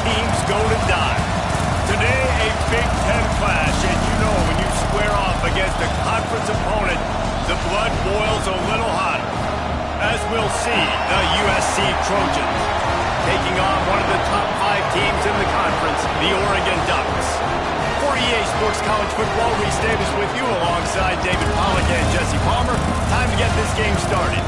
teams go to die. Today, a Big Ten clash, and you know when you square off against a conference opponent, the blood boils a little hotter. As we'll see, the USC Trojans taking on one of the top 5 teams in the conference, the Oregon Ducks. For EA Sports College Football, Reese Davis with you alongside David Pollack and Jesse Palmer. Time to get this game started.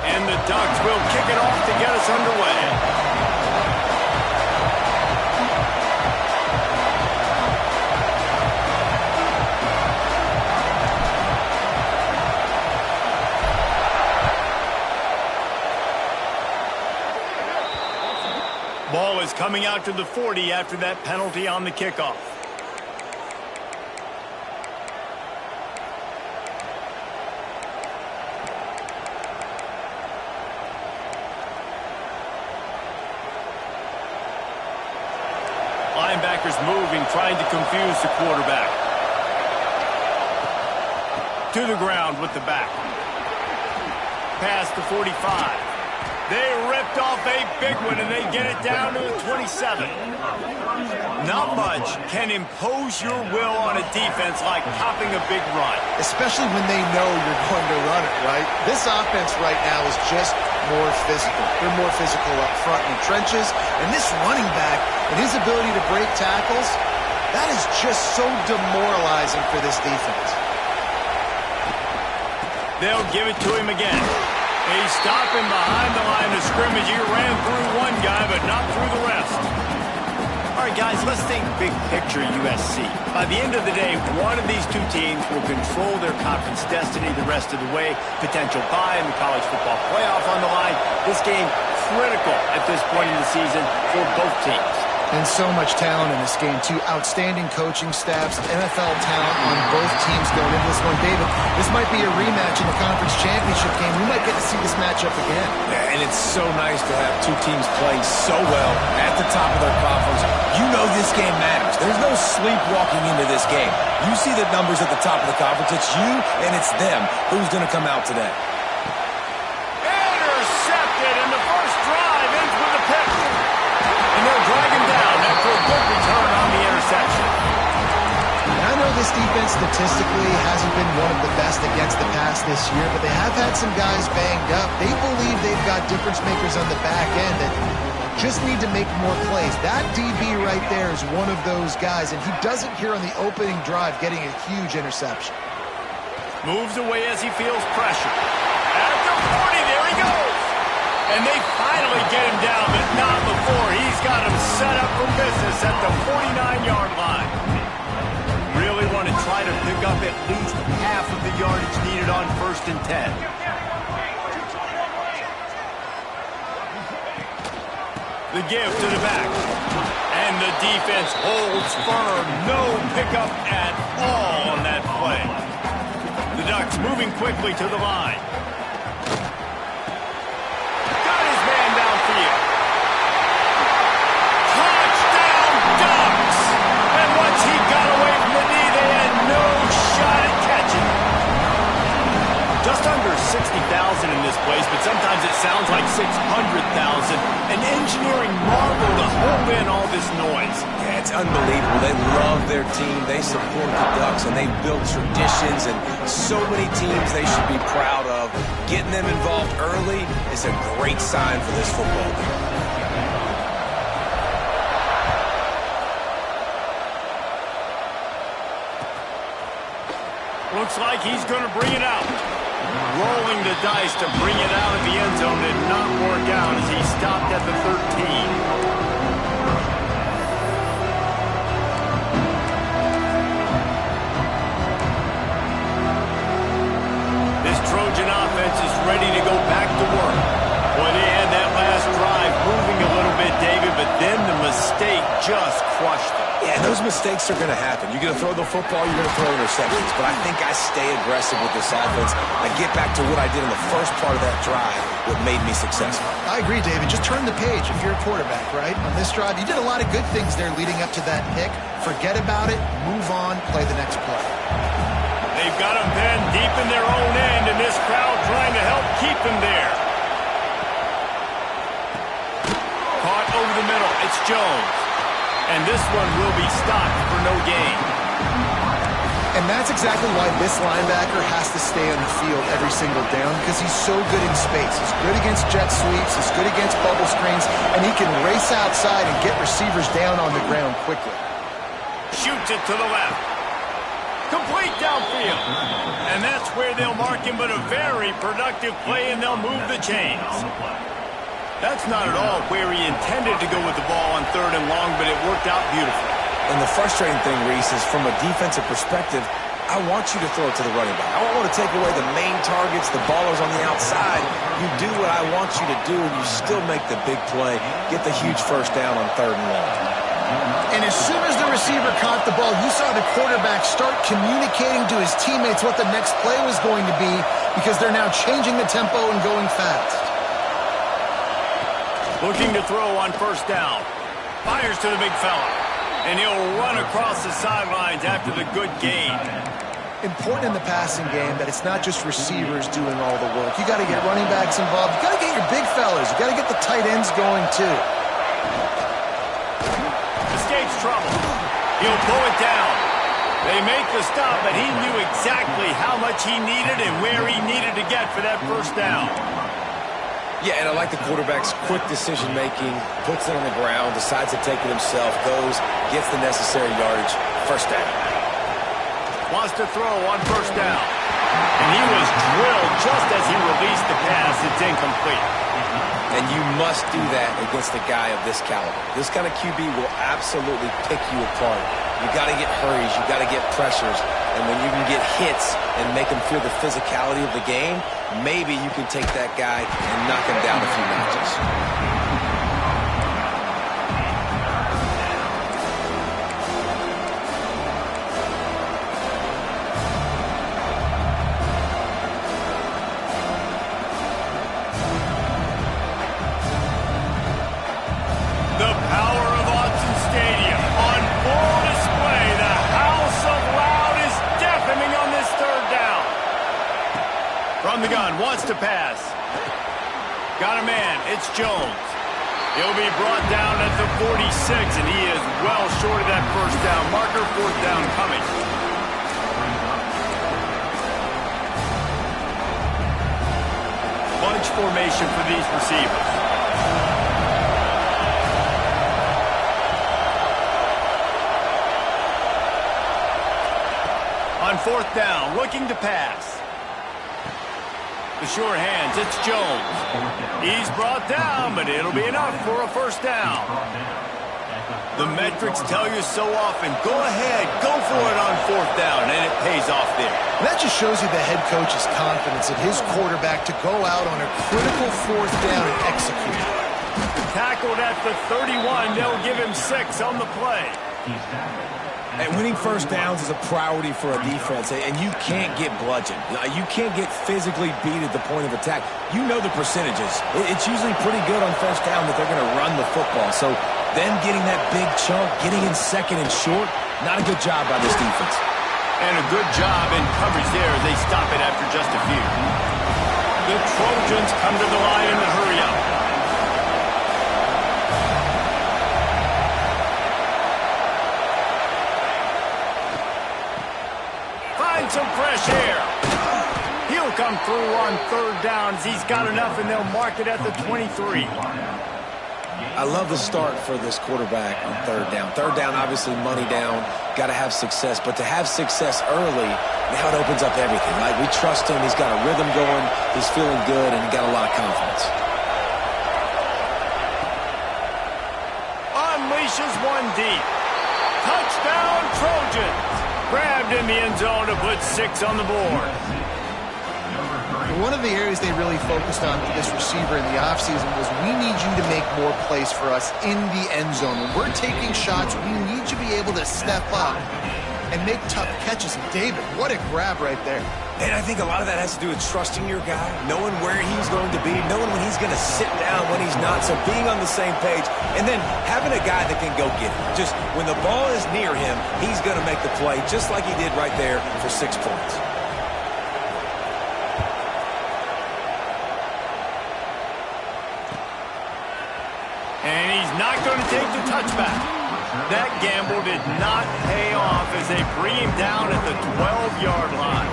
And the Ducks will kick it off to get us underway. Ball is coming out to the 40 after that penalty on the kickoff. Linebackers moving, trying to confuse the quarterback. To the ground with the back. Past the 45. They ripped off a big one, and they get it down to the 27. Not much can impose your will on a defense like popping a big run. Especially when they know you're going to run it, right? This offense right now is just more physical. They're more physical up front in the trenches. And this running back and his ability to break tackles, that is just so demoralizing for this defense. They'll give it to him again. He's stopping behind the line of scrimmage. He ran through one guy, but not through the rest. All right, guys, let's think big picture USC. By the end of the day, one of these two teams will control their conference destiny the rest of the way. Potential bye in the college football playoff on the line. This game critical at this point in the season for both teams. And so much talent in this game, too. Outstanding coaching staffs, NFL talent on both teams going into this one. David, this might be a rematch in the conference championship game. We might get to see this matchup again. Yeah, and it's so nice to have two teams playing so well at the top of their conference. You know this game matters. There's no sleepwalking into this game. You see the numbers at the top of the conference. It's you and it's them. Who's going to come out today? Intercepted, and the first drive ends with a pick. And they'll drag him down after a good return on the interception. And I know this defense statistically hasn't been one of the best against the pass this year, but they have had some guys banged up. They believe they've got difference makers on the back end that just need to make more plays. That DB right there is one of those guys, and he does it here on the opening drive, getting a huge interception. Moves away as he feels pressure. At the 40, there he goes. And they finally get him down, but not before. He's got him set up for business at the 49-yard line. Really want to try to pick up at least half of the yardage needed on 1st and 10. The give to the back. And the defense holds firm. No pickup at all on that play. The Ducks moving quickly to the line. Just under 60,000 in this place, but sometimes it sounds like 600,000. An engineering marvel to hold in all this noise. Yeah, it's unbelievable. They love their team. They support the Ducks, and they build traditions, and so many teams they should be proud of. Getting them involved early is a great sign for this football team. Looks like he's going to bring it out. Rolling the dice to bring it out of the end zone did not work out as he stopped at the 13. This Trojan offense is ready to go back to work. Boy, they had that last drive moving a little bit, David, but then the mistake just crushed them. Yeah, those mistakes are going to happen. You're going to throw the football, you're going to throw interceptions. But I think I stay aggressive with this offense. I get back to what I did in the first part of that drive, what made me successful. I agree, David. Just turn the page if you're a quarterback, right? On this drive, you did a lot of good things there leading up to that pick. Forget about it, move on, play the next play. They've got them pinned deep in their own end, and this crowd trying to help keep them there. Caught over the middle. It's Jones. And this one will be stopped for no gain. And that's exactly why this linebacker has to stay on the field every single down, because he's so good in space. He's good against jet sweeps. He's good against bubble screens. And he can race outside and get receivers down on the ground quickly. Shoots it to the left. Complete downfield. And that's where they'll mark him, but a very productive play, and they'll move the chains. That's not at all where he intended to go with the ball on 3rd and long, but it worked out beautifully. And the frustrating thing, Reese, is from a defensive perspective, I want you to throw it to the running back. I don't want to take away the main targets, the ballers on the outside. You do what I want you to do, and you still make the big play, get the huge first down on 3rd and long. And as soon as the receiver caught the ball, you saw the quarterback start communicating to his teammates what the next play was going to be, because they're now changing the tempo and going fast. Looking to throw on 1st down. Fires to the big fella. And he'll run across the sidelines after the good gain. Important in the passing game that it's not just receivers doing all the work. You got to get running backs involved. You got to get your big fellas. You got to get the tight ends going too. Escapes trouble. He'll pull it down. They make the stop, but he knew exactly how much he needed and where he needed to get for that 1st down. Yeah, and I like the quarterback's quick decision-making, puts it on the ground, decides to take it himself, goes, gets the necessary yardage, 1st down. Wants to throw on 1st down. And he was drilled just as he released the pass. It's incomplete. And you must do that against a guy of this caliber. This kind of QB will absolutely pick you apart. You got to get hurries, you got to get pressures, and when you can get hits and make him feel the physicality of the game, maybe you can take that guy and knock him down a few notches. The power of Autzen Stadium on full display. The house of loud is deafening on this 3rd down. From the gun, wants to pass. Got a man, it's Jones. He'll be brought down at the 46, and he is well short of that 1st down marker. 4th down coming. Bunch formation for these receivers. On 4th down, looking to pass. The sure hands, it's Jones. He's brought down, but it'll be enough for a 1st down. The metrics tell you so often, go ahead, go for it on 4th down, and it pays off there. And that just shows you the head coach's confidence in his quarterback to go out on a critical 4th down and execute. Tackled at the 31, they'll give him 6 on the play. And winning 1st downs is a priority for a defense, and you can't get bludgeoned. You can't get physically beat at the point of attack. You know the percentages. It's usually pretty good on 1st down that they're going to run the football. So them getting that big chunk, getting in 2nd and short, not a good job by this defense. And a good job in coverage there as they stop it after just a few. The Trojans come to the line in the hurry up. Some fresh air. He'll come through on 3rd downs. He's got enough, and they'll mark it at the 23. I love the start for this quarterback on 3rd down. 3rd down, obviously money down, got to have success. But to have success early, now it opens up everything. Like, we trust him. He's got a rhythm going. He's feeling good, and he got a lot of confidence. Unleashes one deep. Touchdown, Trojans. Grabbed in the end zone to put 6 on the board. One of the areas they really focused on with this receiver in the offseason was we need you to make more plays for us in the end zone. When we're taking shots, we need you to be able to step up and make tough catches. And David, what a grab right there. And I think a lot of that has to do with trusting your guy, knowing where he's going to be, knowing when he's going to sit down, when he's not, so being on the same page, and then having a guy that can go get it. Just when the ball is near him, he's going to make the play, just like he did right there for 6 points. And he's not going to take the touchback. That gamble did not pay off as they bring him down at the 12-yard line.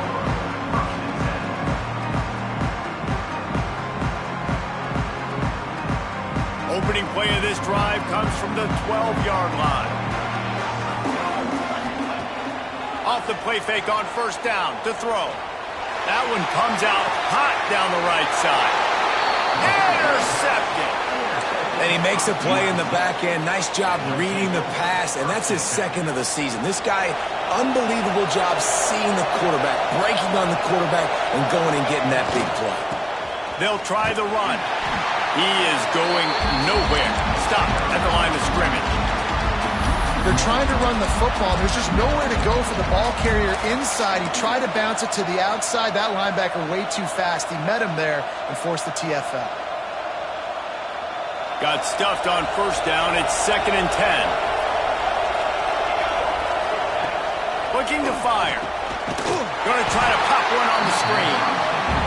Opening play of this drive comes from the 12-yard line. Off the play fake on first down to throw. That one comes out hot down the right side. Intercepted. And he makes a play in the back end. Nice job reading the pass, and that's his second of the season. This guy, unbelievable job seeing the quarterback, breaking on the quarterback, and going and getting that big play. They'll try the run. He is going nowhere. Stop at the line of scrimmage. They're trying to run the football. There's just nowhere to go for the ball carrier inside. He tried to bounce it to the outside. That linebacker way too fast. He met him there and forced the TFL. Got stuffed on first down. It's 2nd and 10. Looking to fire. Going to try to pop one on the screen.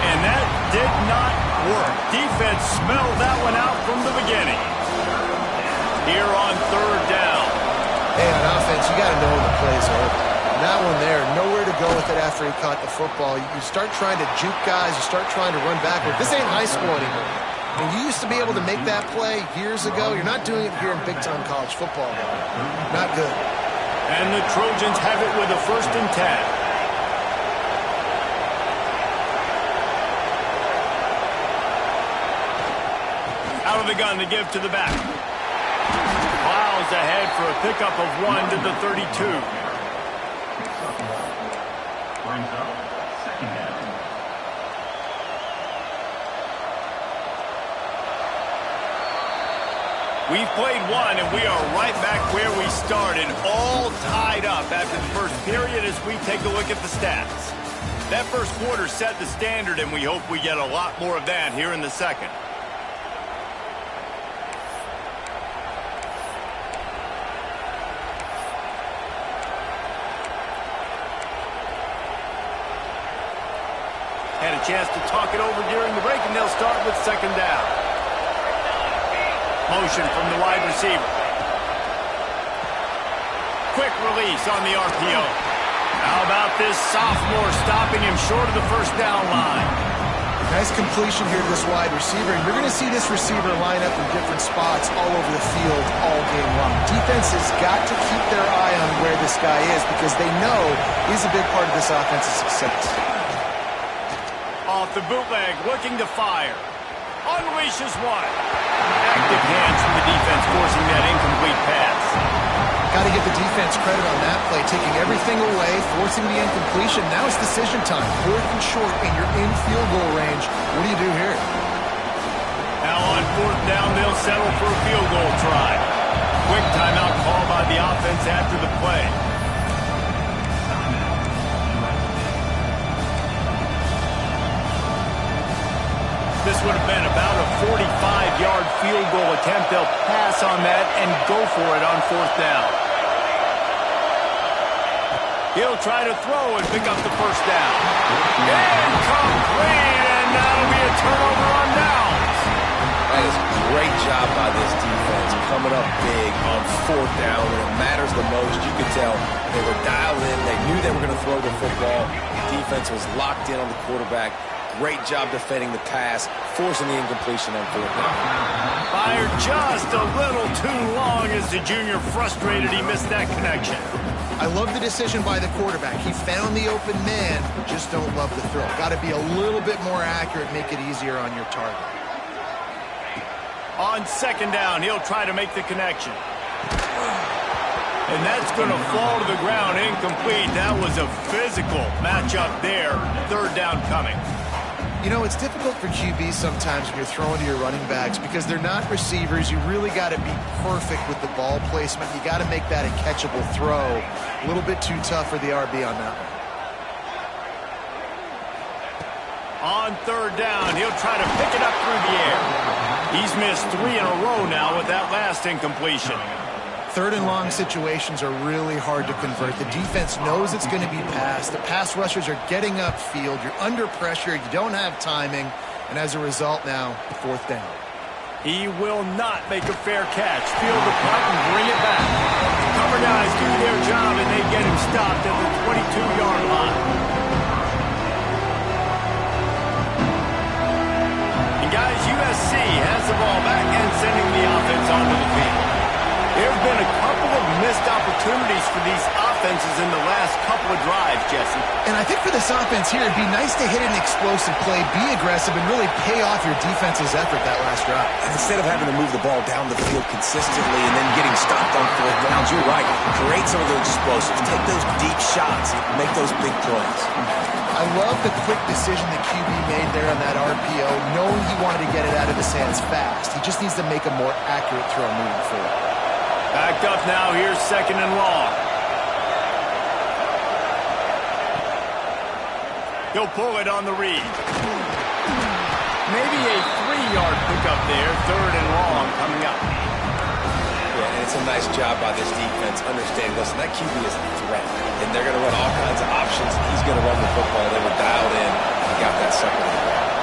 And that did not work. Defense smelled that one out from the beginning. Here on 3rd down. Hey, on offense, you got to know when the play's over. That one there, nowhere to go with it after he caught the football. You start trying to juke guys. You start trying to run backward. This ain't high school anymore. And you used to be able to make that play years ago. You're not doing it here in big-time college football, though. Not good. And the Trojans have it with a 1st and 10. Out of the gun to give to the back. Miles ahead for a pickup of 1 to the 32. Brings up 2nd down. We've played one, and we are right back where we started, all tied up after the first period as we take a look at the stats. That first quarter set the standard, and we hope we get a lot more of that here in the second. Had a chance to talk it over during the break, and they'll start with 2nd down. Motion from the wide receiver. Quick release on the RPO. How about this sophomore stopping him short of the first down line? Nice completion here to this wide receiver. And you're going to see this receiver line up in different spots all over the field all game long. Defense has got to keep their eye on where this guy is because they know he's a big part of this offense's success. Off the bootleg, looking to fire. Unleashes one. Active hands from the defense forcing that incomplete pass. Got to give the defense credit on that play, taking everything away, forcing the incompletion. Now it's decision time. 4th and short, and you're in field goal range. What do you do here? Now on 4th down, they'll settle for a field goal try. Quick timeout call by the offense after the play. This would have been about a 45-yard field goal attempt. They'll pass on that and go for it on 4th down. He'll try to throw and pick up the first down. Incomplete, and that'll be a turnover on downs. That is a great job by this defense, coming up big on 4th down when it matters the most. You could tell they were dialed in. They knew they were going to throw the football. The defense was locked in on the quarterback. Great job defending the pass, forcing the incompletion on 4th down. Fired just a little too long as the junior frustrated he missed that connection. I love the decision by the quarterback. He found the open man, just don't love the throw. Got to be a little bit more accurate, make it easier on your target. On 2nd down, he'll try to make the connection. And that's going to fall to the ground incomplete. That was a physical matchup there. 3rd down coming. You know, it's difficult for QBs sometimes when you're throwing to your running backs because they're not receivers. You really got to be perfect with the ball placement. You got to make that a catchable throw. A little bit too tough for the RB on that one. On third down, he'll try to pick it up through the air. He's missed 3 in a row now with that last incompletion. Third and long situations are really hard to convert. The defense knows it's going to be passed. The pass rushers are getting upfield. You're under pressure. You don't have timing. And as a result now, fourth down. He will not make a fair catch. Field the punt and bring it back. Cover guys do their job and they get him stopped at the 22-yard line. And guys, USC has the ball back and sending the offense onto the field. There have been a couple of missed opportunities for these offenses in the last couple of drives, Jesse. And I think for this offense here, it'd be nice to hit an explosive play, be aggressive, and really pay off your defense's effort that last drive. And instead of having to move the ball down the field consistently and then getting stopped on fourth downs, you're right. Create some of those explosives. Take those deep shots. Make those big plays. I love the quick decision the QB made there on that RPO, knowing he wanted to get it out of his hands fast. He just needs to make a more accurate throw moving forward. Backed up now, here's second and long. He'll pull it on the read. Maybe a 3-yard pickup there, third and long coming up. Yeah, and it's a nice job by this defense. Understand, listen, that QB is a threat, and they're going to run all kinds of options. He's going to run the football. They were dialed in and got that sucker in the ground.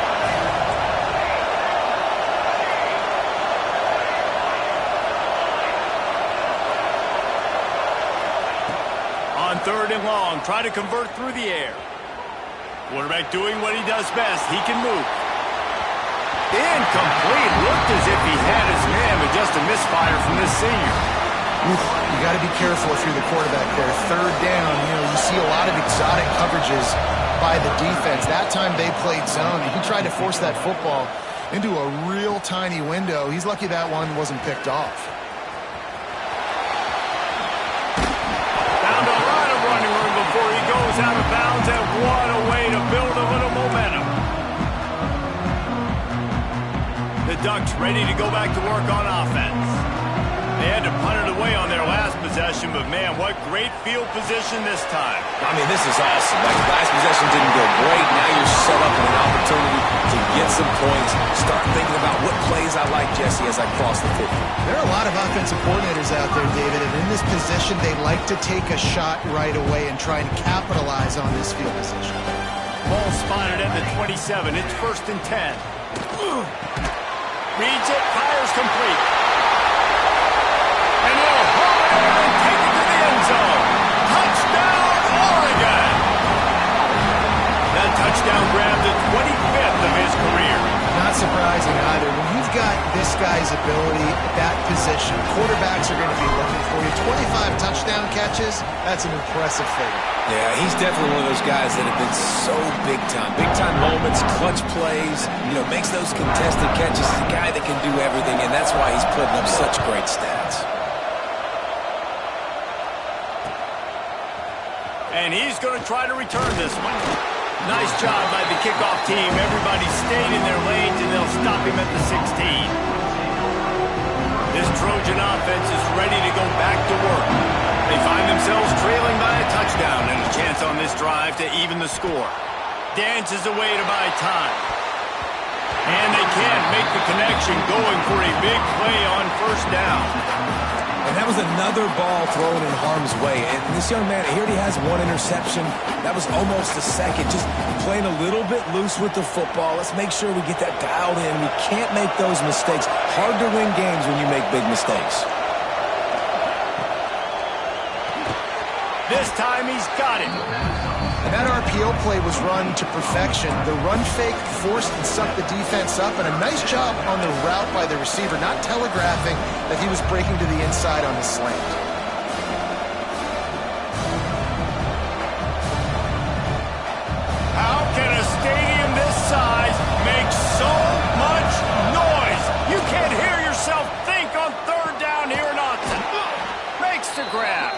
On third and long, try to convert through the air. Quarterback doing what he does best. He can move. Incomplete. Looked as if he had his man, but just a misfire from this senior. You got to be careful if you're the quarterback there. Third down, you see a lot of exotic coverages by the defense. That time they played zone. He tried to force that football into a real tiny window. He's lucky that one wasn't picked off. Found a lot of running room before he goes out of bounds, and what a way to build a little momentum. The Ducks ready to go back to work on offense. They had to punt it away on their last possession, but man, what great field position this time. I mean, this is awesome. Like, last possession didn't go great. Now you're set up with an opportunity to get some points. Start thinking about what plays I like, Jesse, as I cross the football. There are a lot of offensive coordinators out there, David, and in this position, they like to take a shot right away and try and capitalize on this field position. Ball spotted at the 27. It's first and 10. Reads it, fires complete. And he'll haul it and take it to the end zone. Touchdown, Oregon! That touchdown grabbed the 25th of his career. Not surprising either. When you've got this guy's ability at that position, quarterbacks are going to be looking for you. 25 touchdown catches, that's an impressive figure. Yeah, he's definitely one of those guys that have been so big time. Big time moments, clutch plays, makes those contested catches. He's a guy that can do everything, and that's why he's putting up such great stats. And he's going to try to return this one. Nice job by the kickoff team. Everybody stayed in their lanes, and they'll stop him at the 16. This Trojan offense is ready to go back to work. They find themselves trailing by a touchdown and a chance on this drive to even the score. Dances away to buy time. And they can't make the connection, going for a big play on first down. And that was another ball thrown in harm's way. And this young man, he already has one interception. That was almost a second. Just playing a little bit loose with the football. Let's make sure we get that dialed in. We can't make those mistakes. Hard to win games when you make big mistakes. This time he's got it. And that RPO play was run to perfection. The run fake forced and sucked the defense up, and a nice job on the route by the receiver, not telegraphing that he was breaking to the inside on the slant. How can a stadium this size make so much noise? You can't hear yourself think on third down here in Austin. Makes the grab.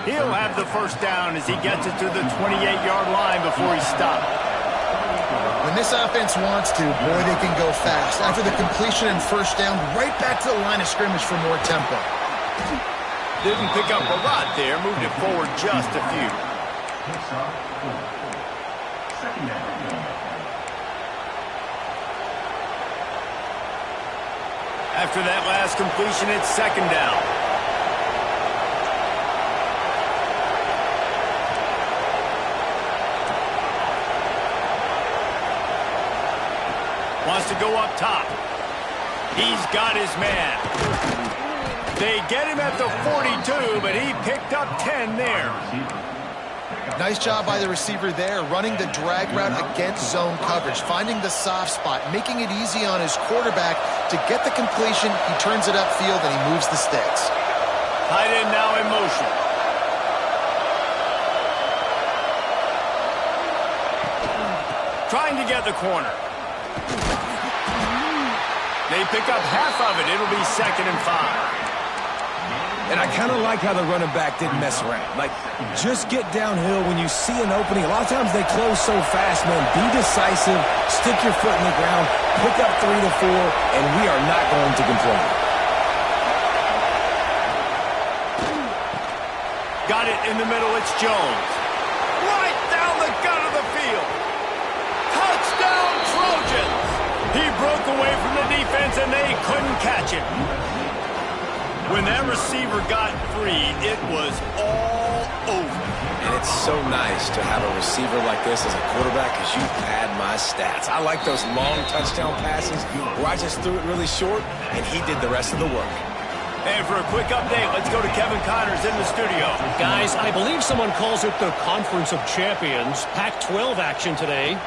He'll have the first down as he gets it to the 28-yard line before he stopped. When this offense wants to, boy, they can go fast. After the completion and first down, right back to the line of scrimmage for more tempo. Didn't pick up a lot there, moved it forward just a few. Second down. After that last completion, it's second down. Wants to go up top. He's got his man. They get him at the 42, but he picked up 10 there. Nice job by the receiver there, running the drag route against zone coverage, finding the soft spot, making it easy on his quarterback to get the completion. He turns it upfield, and he moves the sticks. Tight end now in motion. Trying to get the corner. They pick up half of it. It'll be 2nd and 5. And I kind of like how the running back didn't mess around. Like, just get downhill when you see an opening. A lot of times they close so fast, man. Be decisive, stick your foot in the ground, pick up 3 to 4, and we are not going to complain. Got it in the middle. It's Jones. Right down the gut of the field. Touchdown, Trojans. He broke away from the defense, and they couldn't catch him. When that receiver got free, it was all over. And it's so nice to have a receiver like this as a quarterback because you pad my stats. I like those long touchdown passes where I just threw it really short, and he did the rest of the work. And for a quick update, let's go to Kevin Connors in the studio. Guys, I believe someone calls it the Conference of Champions. Pac-12 action today.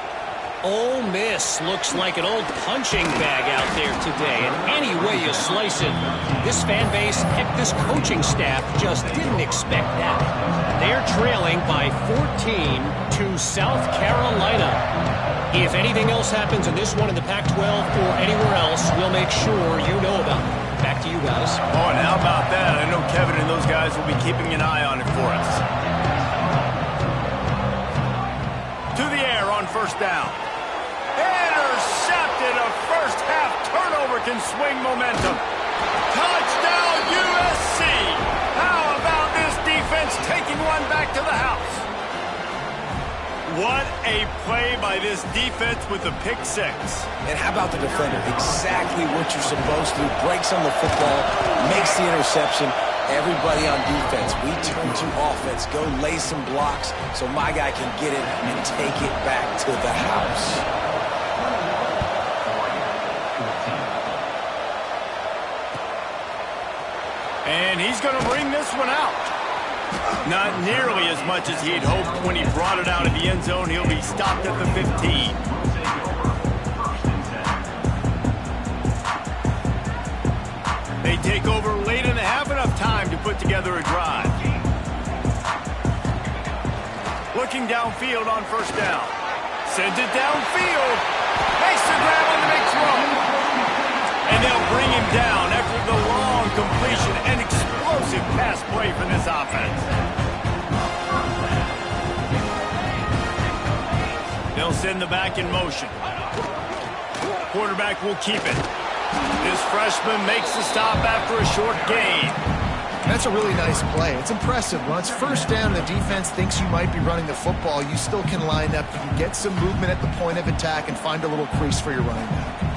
Ole Miss looks like an old punching bag out there today, and any way you slice it, this fan base, heck, this coaching staff just didn't expect that. They're trailing by 14 to South Carolina. If anything else happens in this one in the Pac-12 or anywhere else, we'll make sure you know about it. Back to you guys. Oh, and how about that? I know Kevin and those guys will be keeping an eye on it for us. To the air on first down. Intercepted. A first half turnover can swing momentum. Touchdown USC. How about this defense taking one back to the house? What a play by this defense with the pick six. And how about the defender? Exactly what you're supposed to do. Breaks on the football, makes the interception. Everybody on defense, we turn to offense. Go lay some blocks so my guy can get it and take it back to the house. And he's going to bring this one out. Not nearly as much as he'd hoped when he brought it out of the end zone. He'll be stopped at the 15. They take over late and have enough time to put together a drive. Looking downfield on first down. Sends it downfield. Makes the grab on the big throw. And they'll bring him down after the long completion. An explosive pass play for this offense. They'll send the back in motion. Quarterback will keep it. This freshman makes the stop after a short gain. That's a really nice play. It's impressive. When it's first down and the defense thinks you might be running the football, you still can line up. You can get some movement at the point of attack and find a little crease for your running back.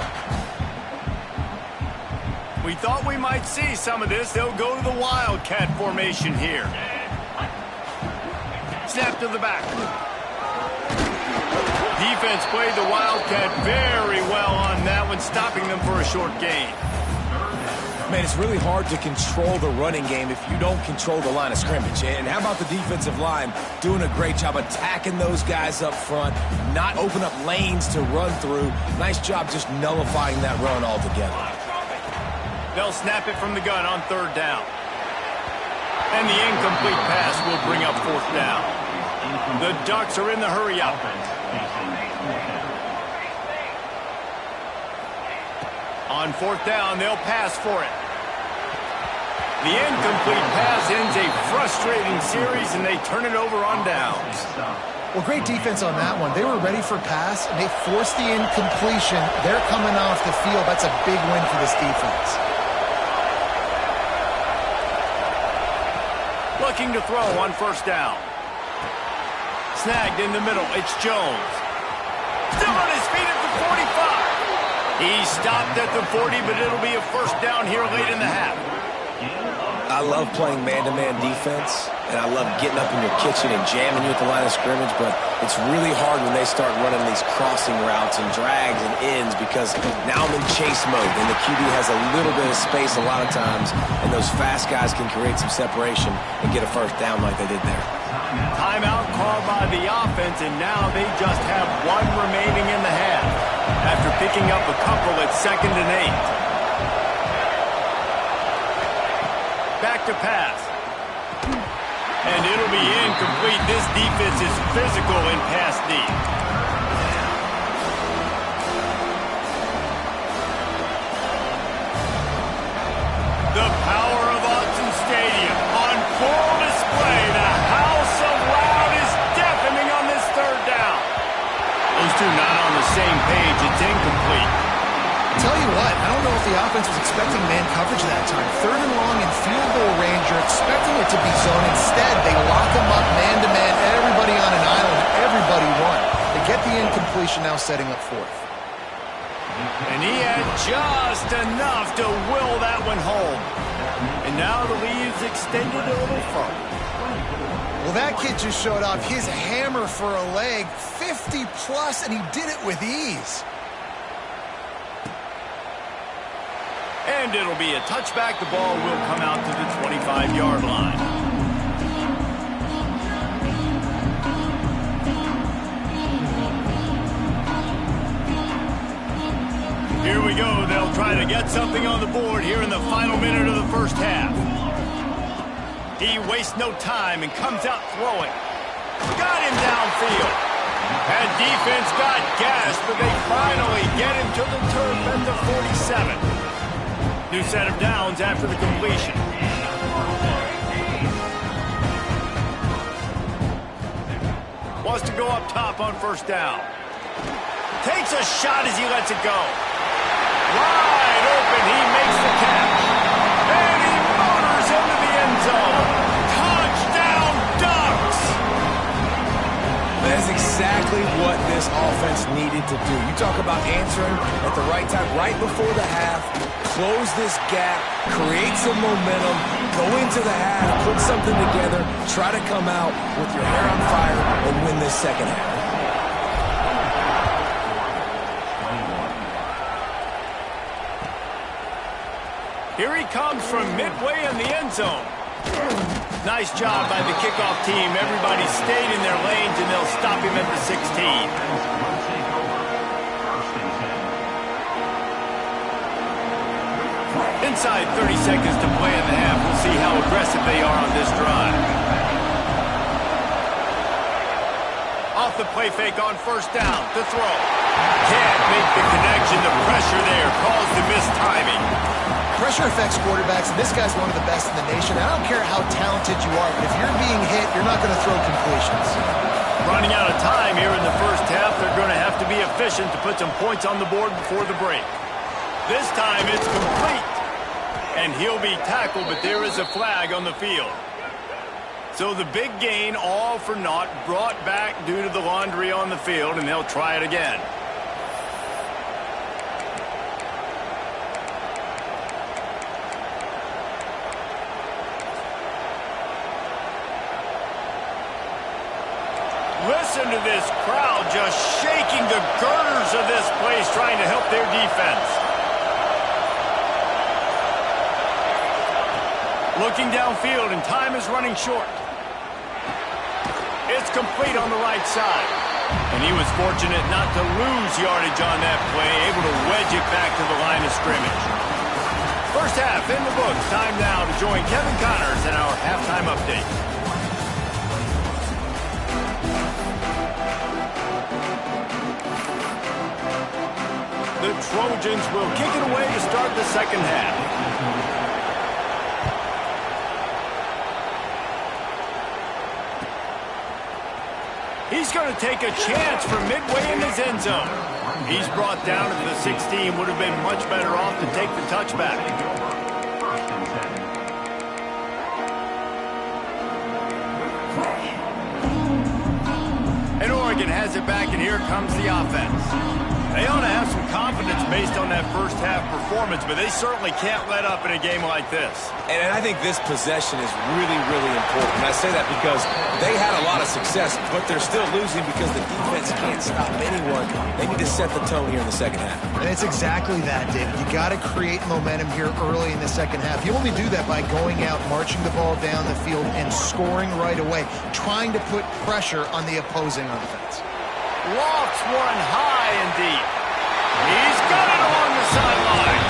We thought we might see some of this. They'll go to the Wildcat formation here. Snap to the back. Defense played the Wildcat very well on that one, stopping them for a short gain. Man, it's really hard to control the running game if you don't control the line of scrimmage. And how about the defensive line doing a great job attacking those guys up front, not open up lanes to run through. Nice job just nullifying that run altogether. They'll snap it from the gun on third down. And the incomplete pass will bring up fourth down. The Ducks are in the hurry-up. On fourth down, they'll pass for it. The incomplete pass ends a frustrating series, and they turn it over on downs. Well, great defense on that one. They were ready for pass, and they forced the incompletion. They're coming off the field. That's a big win for this defense. Looking to throw on first down. Snagged in the middle. It's Jones. Still on his feet at the 45. He stopped at the 40, but it'll be a first down here late in the half. I love playing man-to-man defense, and I love getting up in your kitchen and jamming you at the line of scrimmage, but it's really hard when they start running these crossing routes and drags and ends because now I'm in chase mode, and the QB has a little bit of space a lot of times, and those fast guys can create some separation and get a first down like they did there. Timeout called by the offense, and now they just have one remaining in the half after picking up a couple at 2nd and 8. Back to pass. And it'll be incomplete. This defense is physical in pass deep. The power of Autzen Stadium on full display. The house of loud is deafening on this third down. Those two not on the same page. It's incomplete. Tell you what, I don't know if the offense was expecting man coverage that time. 3rd and long in field goal range, you're expecting it to be zone. Instead, they lock them up man-to-man, everybody on an island, everybody won. They get the incompletion, now setting up 4th. And he had just enough to will that one home. And now the lead's extended a little further. Well, that kid just showed off his hammer for a leg, 50-plus, and he did it with ease. And it'll be a touchback. The ball will come out to the 25-yard line. Here we go. They'll try to get something on the board here in the final minute of the first half. He wastes no time and comes out throwing. Got him downfield. And defense got gas, but they finally get him to the turf at the 47. New set of downs after the completion. Wants to go up top on first down. Takes a shot as he lets it go. Wide open, he makes the catch. And he motors into the end zone. Touchdown Ducks! That's exactly what this offense needed to do. You talk about answering at the right time, right before the half, close this gap, create some momentum, go into the half, put something together, try to come out with your hair on fire and win this second half. Here he comes from midway in the end zone. Nice job by the kickoff team. Everybody stayed in their lanes, and they'll stop him at the 16. Inside 30 seconds to play in the half. We'll see how aggressive they are on this drive. Off the play fake on first down. To throw. Can't make the connection. The pressure there caused the missed timing. Pressure affects quarterbacks, and this guy's one of the best in the nation. I don't care how talented you are, but if you're being hit, you're not going to throw completions. Running out of time here in the first half. They're going to have to be efficient to put some points on the board before the break. This time it's complete. And he'll be tackled, but there is a flag on the field. So the big gain, all for naught, brought back due to the laundry on the field, and they'll try it again. Listen to this crowd just shaking the girders of this place, trying to help their defense. Looking downfield, and time is running short. It's complete on the right side. And he was fortunate not to lose yardage on that play, able to wedge it back to the line of scrimmage. First half in the books. Time now to join Kevin Connors in our halftime update. The Trojans will kick it away to start the second half. He's going to take a chance from midway in his end zone. He's brought down to the 16. Would have been much better off to take the touchback. And Oregon has it back, and here comes the offense. They ought to have some confidence based on that first half performance, but they certainly can't let up in a game like this. And I think this possession is really, really important. And I say that because they had a lot of success, but they're still losing because the defense can't stop anyone. They need to set the tone here in the second half. And it's exactly that, David. You got to create momentum here early in the second half. You only do that by going out, marching the ball down the field, and scoring right away, trying to put pressure on the opposing offense. Lofts one high and deep. He's got it along the sideline.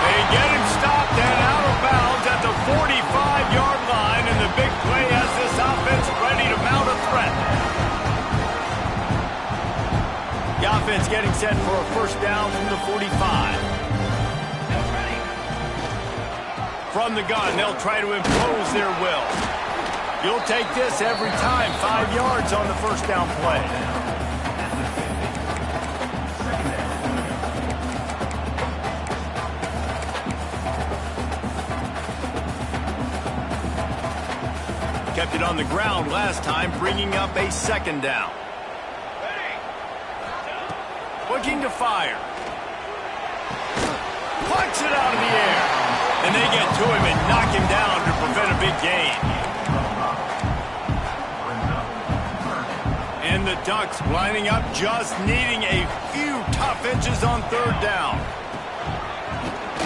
They get him stopped and out of bounds at the 45-yard line, and the big play has this offense ready to mount a threat. The offense getting set for a first down from the 45. From the gun, they'll try to impose their will. You'll take this every time. 5 yards on the first down play. Kept it on the ground last time, bringing up a second down. Looking to fire. Punch it out of the air. And they get to him and knock him down to prevent a big gain. And the Ducks lining up, just needing a few tough inches on third down.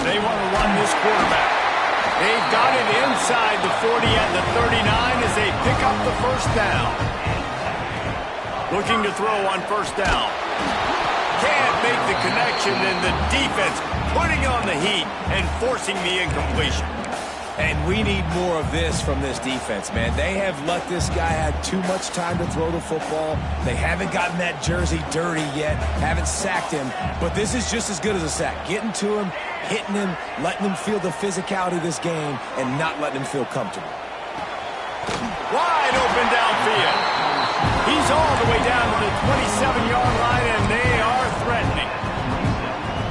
They want to run this quarterback. They've got it inside the 40 and the 39 as they pick up the first down. Looking to throw on first down. Can't make the connection, and the defense putting on the heat and forcing the incompletion. And we need more of this from this defense, man. They have let this guy have too much time to throw the football. They haven't gotten that jersey dirty yet, haven't sacked him, but this is just as good as a sack. Getting to him, hitting him, letting him feel the physicality of this game, and not letting him feel comfortable. Wide open downfield. He's all the way down to the 27-yard line, and they are threatening.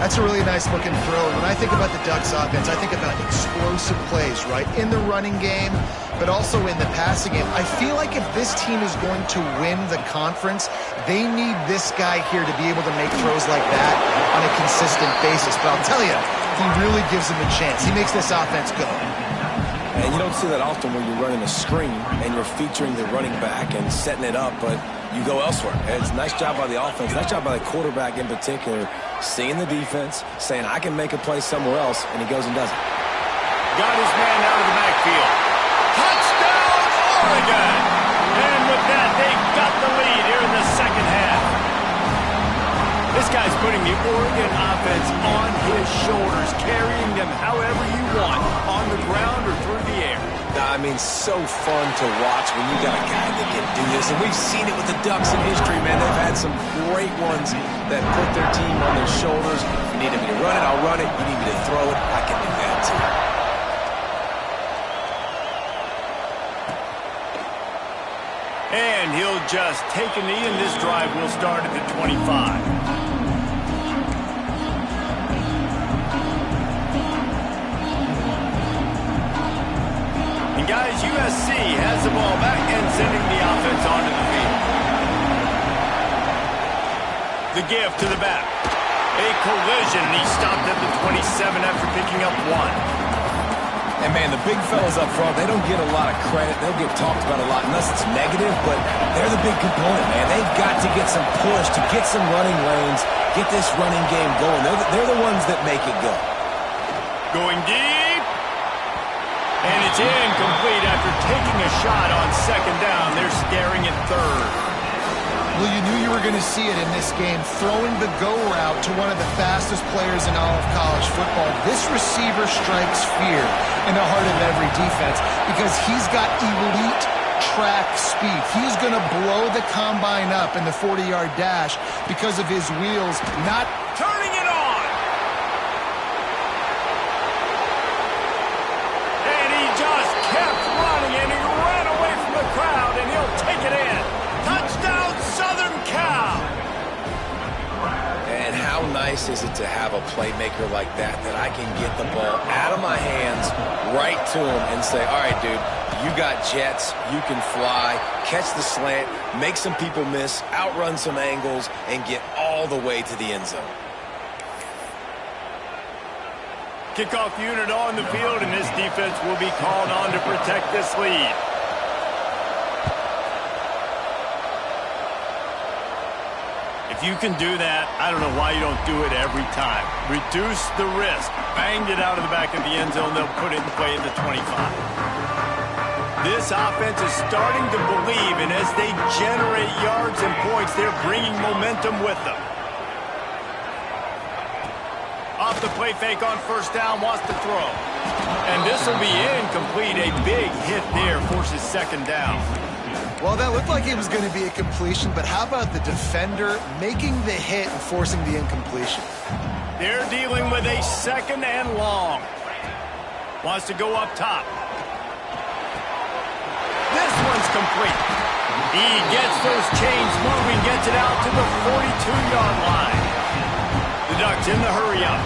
That's a really nice-looking throw. And when I think about the Ducks offense, I think about explosive plays, right? In the running game, but also in the passing game. I feel like if this team is going to win the conference, they need this guy here to be able to make throws like that on a consistent basis. But I'll tell you, he really gives them a chance. He makes this offense go. And you don't see that often when you're running a screen and you're featuring the running back and setting it up, but you go elsewhere. It's a nice job by the offense, nice job by the quarterback in particular, seeing the defense, saying, I can make a play somewhere else, and he goes and does it. Got his man out of the backfield. Touchdown, Oregon! And with that, they've got the lead here in the second half. This guy's putting the Oregon offense on his shoulders, carrying them however you want, on the ground or through the air. I mean, so fun to watch when you got a guy that can do this. And we've seen it with the Ducks in history, man. They've had some great ones that put their team on their shoulders. If you need me to run it, I'll run it. You need me to throw it, I can do that too. And he'll just take a knee, and this drive will start at the 25. And guys, USC has the ball back and sending the offense onto the field. The give to the back. A collision, and he stopped at the 27 after picking up one. And, man, the big fellas up front, they don't get a lot of credit. They'll get talked about a lot unless it's negative, but they're the big component, man. They've got to get some push, to get some running lanes, get this running game going. They're the ones that make it go. Going deep. And it's incomplete after taking a shot on second down. They're staring at third. Well, you knew you were going to see it in this game, throwing the go route to one of the fastest players in all of college football. This receiver strikes fear in the heart of every defense because he's got elite track speed. He's going to blow the combine up in the 40-yard dash because of his wheels not Turning it on. And he just kept running, and he ran away from the crowd, and he'll take it in. Touchdown, to have a playmaker like that I can get the ball out of my hands right to him and say, all right, dude, you got jets, you can fly, catch the slant, make some people miss, outrun some angles, and get all the way to the end zone. Kickoff unit on the field, and this defense will be called on to protect this lead. If you can do that, I don't know why you don't do it every time. Reduce the risk. Banged it out of the back of the end zone. They'll put it in play at the 25. This offense is starting to believe, and as they generate yards and points, they're bringing momentum with them. Off the play fake on first down, wants to throw. And this will be incomplete. A big hit there forces second down. Well, that looked like it was going to be a completion, but how about the defender making the hit and forcing the incompletion? They're dealing with a second and long. Wants to go up top. This one's complete. He gets those chains moving, gets it out to the 42-yard line. The Ducks in the hurry-up.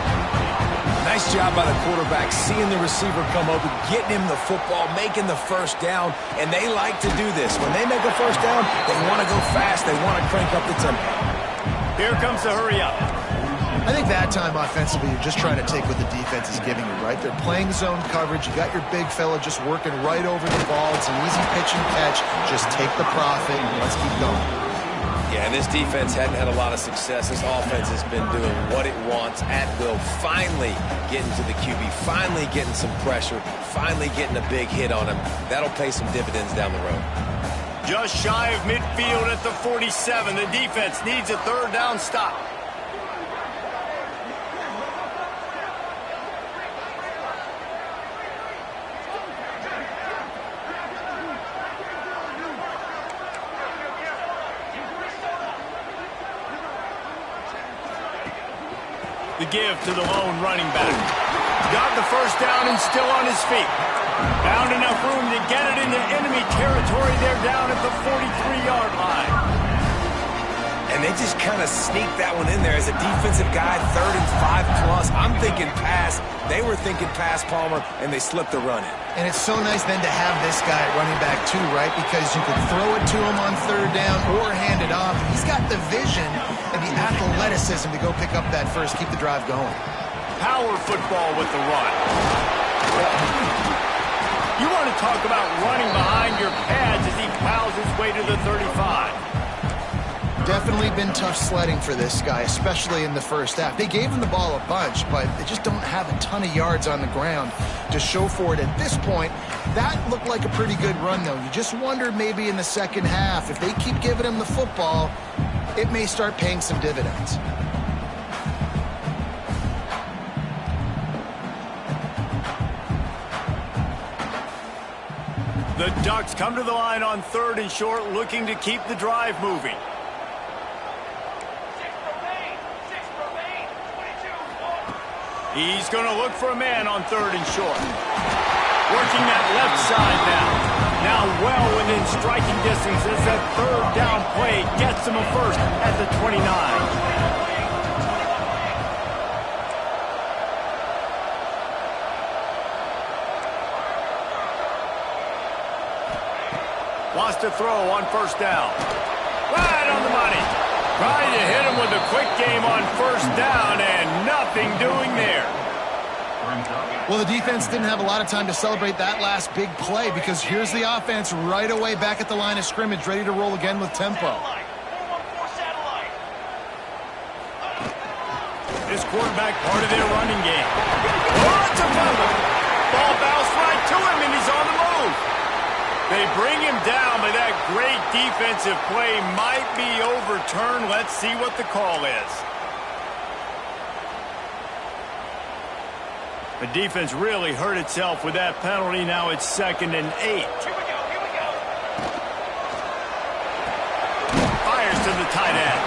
Nice job by the quarterback, seeing the receiver come over, getting him the football, making the first down, and they like to do this. When they make a first down, they want to go fast. They want to crank up the tempo. Here comes the hurry-up. I think that time offensively, you're just trying to take what the defense is giving you, right? They're playing zone coverage. You got your big fella just working right over the ball. It's an easy pitch and catch. Just take the profit and let's keep going. Yeah, and this defense hadn't had a lot of success. This offense has been doing what it wants at will. Finally getting to the QB, finally getting some pressure, finally getting a big hit on him. That'll pay some dividends down the road. Just shy of midfield at the 47. The defense needs a third down stop. The give to the lone running back. Got the first down and still on his feet. Found enough room to get it into enemy territory. They're down at the 43-yard line. And they just kind of sneaked that one in there as a defensive guy, 3rd and 5+. I'm thinking pass. They were thinking pass, Palmer, and they slipped the run in. And it's so nice then to have this guy at running back too, right? Because you can throw it to him on third down or hand it off. He's got the vision and the athleticism to go pick up that first, keep the drive going. Power football with the run. You want to talk about running behind your pads as he plows his way to the 35. Definitely been tough sledding for this guy, especially in the first half. They gave him the ball a bunch, but they just don't have a ton of yards on the ground to show for it at this point. That looked like a pretty good run, though. You just wonder maybe in the second half, if they keep giving him the football, it may start paying some dividends. The Ducks come to the line on 3rd and short, looking to keep the drive moving. He's going to look for a man on 3rd and short. Working that left side now. Now well within striking distance as that 3rd down play gets him a first at the 29. Wants to throw on first down. Right on the money. Trying to hit him with a quick game on first down and nothing doing there. Well, the defense didn't have a lot of time to celebrate that last big play because here's the offense right away back at the line of scrimmage, ready to roll again with tempo. This quarterback part of their running game. Oh, it's a fumble. Ball bounced right to him and he's on the move. They bring him down, but that great defensive play might be overturned. Let's see what the call is. The defense really hurt itself with that penalty. Now it's 2nd and 8. Here we go. Fires to the tight end.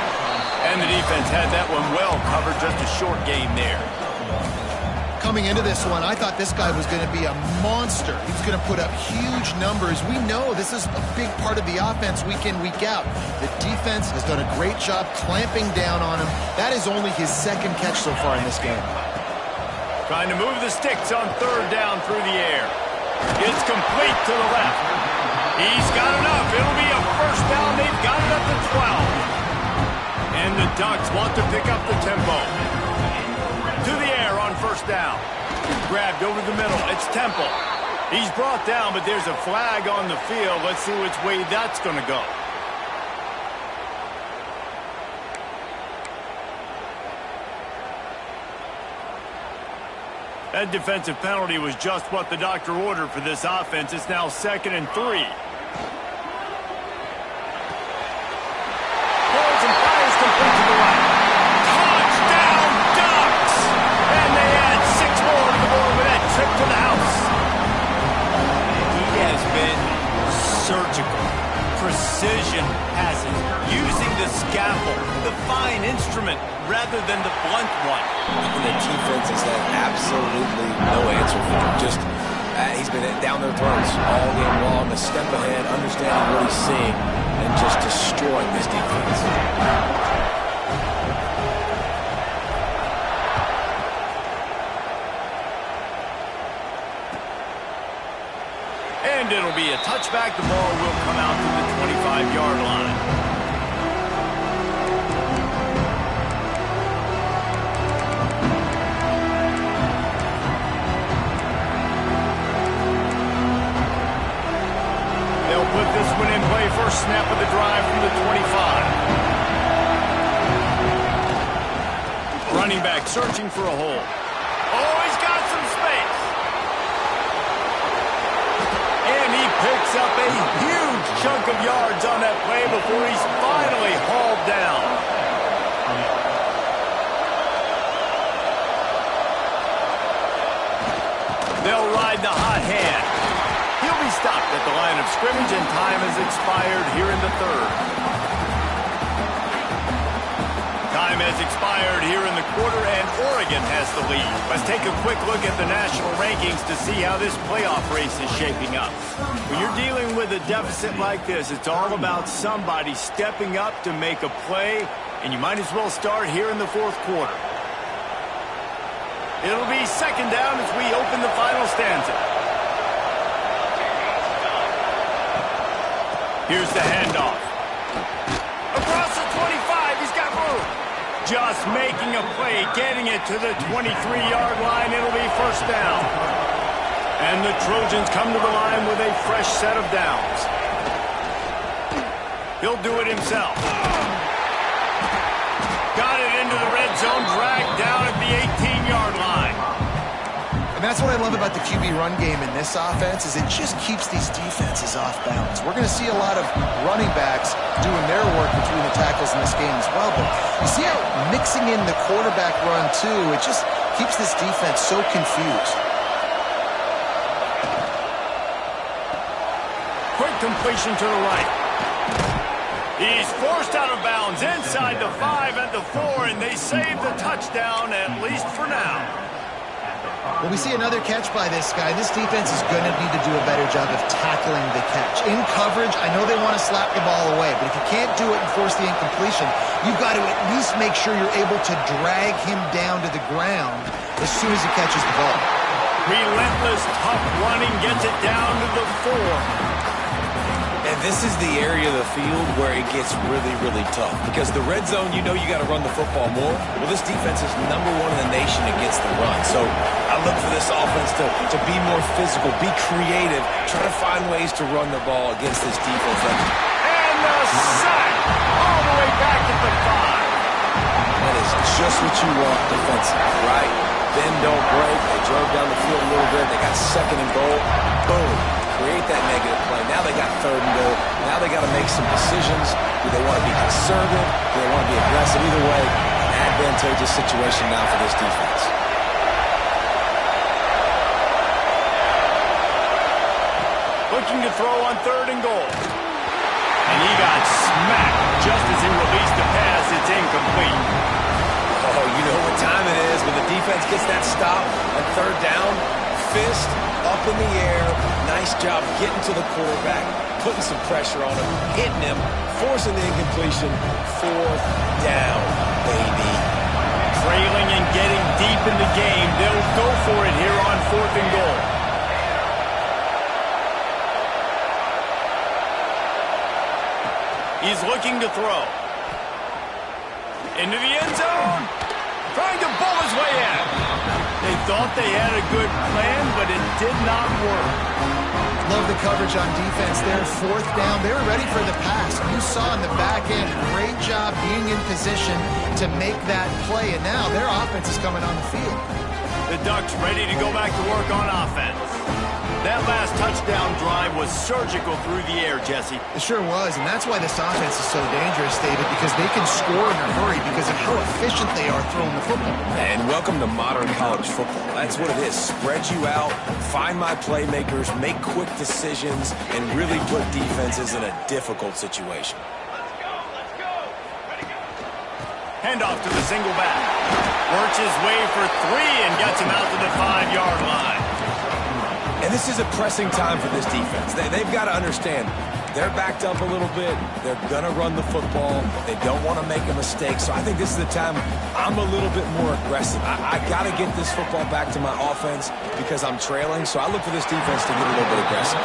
And the defense had that one well covered. Just a short gain there. Coming into this one, I thought this guy was going to be a monster. He was going to put up huge numbers. We know this is a big part of the offense week in, week out. The defense has done a great job clamping down on him. That is only his second catch so far in this game. Trying to move the sticks on third down through the air. It's complete to the left. He's got enough. It'll be a first down. They've got it up to 12. And the Ducks want to pick up the tempo. To the air on first down. Grabbed over the middle. It's Temple. He's brought down, but there's a flag on the field. Let's see which way that's going to go. That defensive penalty was just what the doctor ordered for this offense. It's now 2nd and 3. Holds and fires complete to the right. Touchdown, Ducks! And they add 6 more to the board with that trip to the house. He has been surgical. Precision passing, using the scaffold, the fine instrument, rather than the blunt one. And the defense has had absolutely no answer for him. Just, he's been down their throats all game long, a step ahead, understanding what he's seeing, and just destroying this defense. And it'll be a touchback. The ball will come out to the 25-yard line. They'll put this one in play. First snap of the drive from the 25. Running back searching for a hole. Oh, he's got some space. And he picks up a huge chunk of yards on that play before he's finally hauled down. They'll ride the hot hand. He'll be stopped at the line of scrimmage, and time has expired here in the third. Time has expired here in the quarter, and Oregon has the lead. Let's take a quick look at the national rankings to see how this playoff race is shaping up. When you're dealing with a deficit like this, it's all about somebody stepping up to make a play, and you might as well start here in the fourth quarter. It'll be second down as we open the final stanza. Here's the handoff. Across the 25, he's got room. Just making a play, getting it to the 23-yard line. It'll be first down. And the Trojans come to the line with a fresh set of downs. He'll do it himself. Got it into the red zone, dragged down at the 18-yard line. And that's what I love about the QB run game in this offense is it just keeps these defenses off balance. We're going to see a lot of running backs doing their work between the tackles in this game as well. But you see how mixing in the quarterback run too, it just keeps this defense so confused. Quick completion to the right. He's forced out of bounds inside the 5 and the 4, and they save the touchdown, at least for now. When we see another catch by this guy, this defense is going to need to do a better job of tackling the catch. In coverage, I know they want to slap the ball away, but if you can't do it and force the incompletion, you've got to at least make sure you're able to drag him down to the ground as soon as he catches the ball. Relentless, tough running gets it down to the 4. And this is the area of the field where it gets really, really tough. Because the red zone, you know you got to run the football more. Well, this defense is #1 in the nation against the run. So I look for this offense to be more physical, be creative, try to find ways to run the ball against this defense. And the sack all the way back at the 5. That is just what you want defensively, right? Bend, don't break. They drove down the field a little bit. They got 2nd and goal. Boom. Create that negative play. Now they got 3rd and goal. Now they got to make some decisions. Do they want to be conservative? Do they want to be aggressive? Either way, an advantageous situation now for this defense. Looking to throw on 3rd and goal. And he got smacked just as he released the pass. It's incomplete. Oh, you know what time it is when the defense gets that stop on third down, fist up in the air. Nice job getting to the quarterback, putting some pressure on him, hitting him, forcing the incompletion. Fourth down, baby. Trailing and getting deep in the game. They'll go for it here on 4th and goal. He's looking to throw. Into the end zone. Trying to bowl his way in. They thought they had a good plan, but it did not work. Love the coverage on defense there. 4th down. They were ready for the pass. You saw in the back end, great job being in position to make that play. And now their offense is coming on the field. The Ducks ready to go back to work on offense. That last touchdown drive was surgical through the air, Jesse. It sure was, and that's why this offense is so dangerous, David, because they can score in a hurry because of how efficient they are throwing the football. And welcome to modern college football. That's what it is. Spread you out, find my playmakers, make quick decisions, and really put defenses in a difficult situation. Handoff to the single back. Works his way for 3 and gets him out to the 5-yard line. And this is a pressing time for this defense. They've got to understand, they're backed up a little bit. They're going to run the football. They don't want to make a mistake. So I think this is the time I'm a little bit more aggressive. I got to get this football back to my offense because I'm trailing. So I look for this defense to get a little bit aggressive.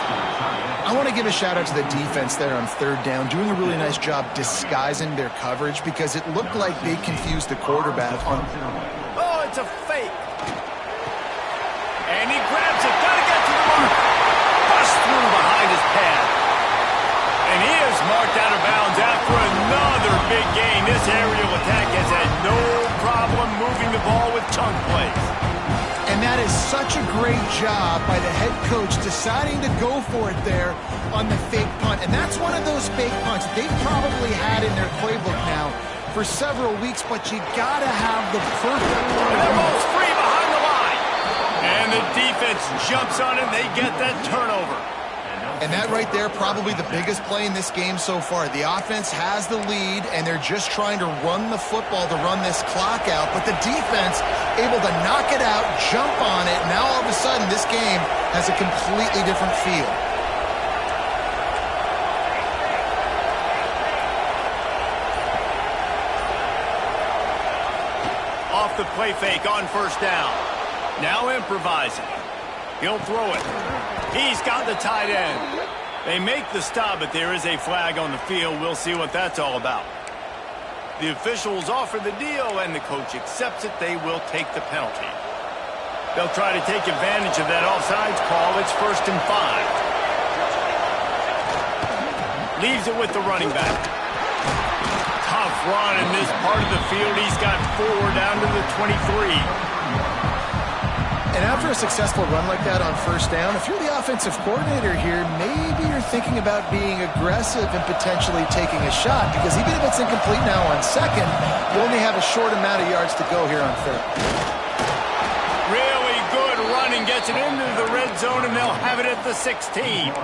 I want to give a shout-out to the defense there on 3rd down, doing a really nice job disguising their coverage because it looked like they confused the quarterback on... Oh, it's a fake. And he grabs it. Got to get to the mark. Bust through behind his pad. And he is marked out of bounds after another big gain. This aerial attack has had no problem moving the ball with chunk plays. And that is such a great job by the head coach deciding to go for it there on the fake punt. And that's one of those fake punts they've probably had in their playbook now for several weeks, but you got to have the perfect... And that ball's free behind the line. And the defense jumps on it. They get that turnover. And that right there, probably the biggest play in this game so far. The offense has the lead, and they're just trying to run the football to run this clock out. But the defense able to knock it out, jump on it. Now all of a sudden, this game has a completely different feel. Off the play fake on 1st down. Now improvising. He'll throw it. He's got the tight end. They make the stop, but there is a flag on the field. We'll see what that's all about. The officials offer the deal, and the coach accepts it. They will take the penalty. They'll try to take advantage of that offsides call. It's 1st and 5. Leaves it with the running back. Tough run in this part of the field. He's got 4 down to the 23. And after a successful run like that on 1st down, if you're the offensive coordinator here, maybe you're thinking about being aggressive and potentially taking a shot, because even if it's incomplete now on 2nd, you only have a short amount of yards to go here on 3rd. Really good running, gets it into the red zone, and they'll have it at the 16.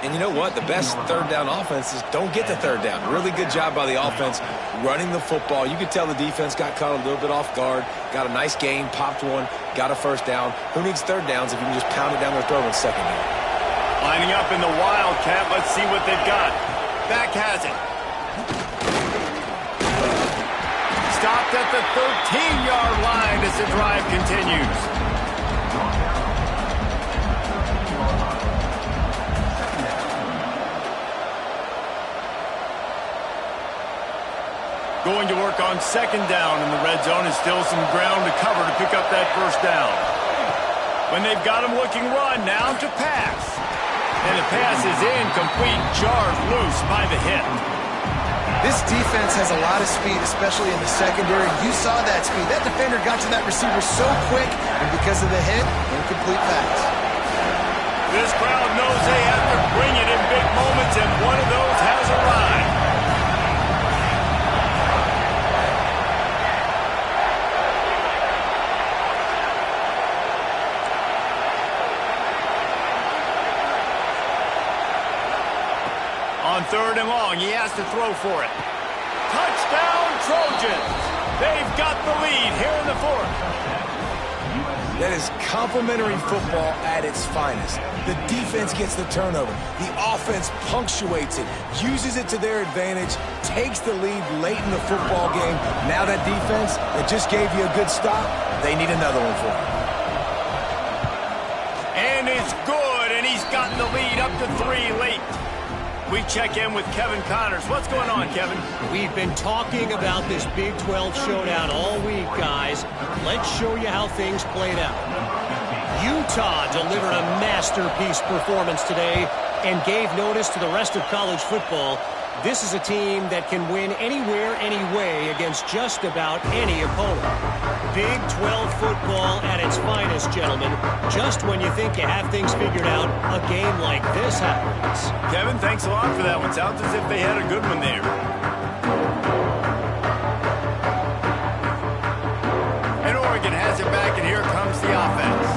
And you know what? The best 3rd down offense is don't get to 3rd down. Really good job by the offense running the football. You could tell the defense got caught a little bit off guard, got a nice gain, popped one, got a 1st down. Who needs 3rd downs if you can just pound it down their throat in 2nd down? Lining up in the Wildcat. Let's see what they've got. Back has it. Stopped at the 13-yard line as the drive continues. Going to work on 2nd down in the red zone, and still some ground to cover to pick up that 1st down. When they've got him looking run, now to pass. And the pass is incomplete, jarred loose by the hit. This defense has a lot of speed, especially in the secondary. You saw that speed. That defender got to that receiver so quick, and because of the hit, incomplete pass. This crowd knows they have to bring it in big moments, and one of those has arrived. On 3rd and long, he has to throw for it. Touchdown, Trojans! They've got the lead here in the fourth. That is complementary football at its finest. The defense gets the turnover. The offense punctuates it, uses it to their advantage, takes the lead late in the football game. Now that defense that just gave you a good stop, they need another one for them. And it's good, and he's gotten the lead up to 3 late. We check in with Kevin Connors. What's going on, Kevin? We've been talking about this Big 12 showdown all week, guys. Let's show you how things played out. Utah delivered a masterpiece performance today and gave notice to the rest of college football. This is a team that can win anywhere, anyway against just about any opponent. Big 12 football at its finest, gentlemen. Just when you think you have things figured out, a game like this happens. Kevin, thanks a lot for that one. Sounds as if they had a good one there. And Oregon has it back, and here comes the offense.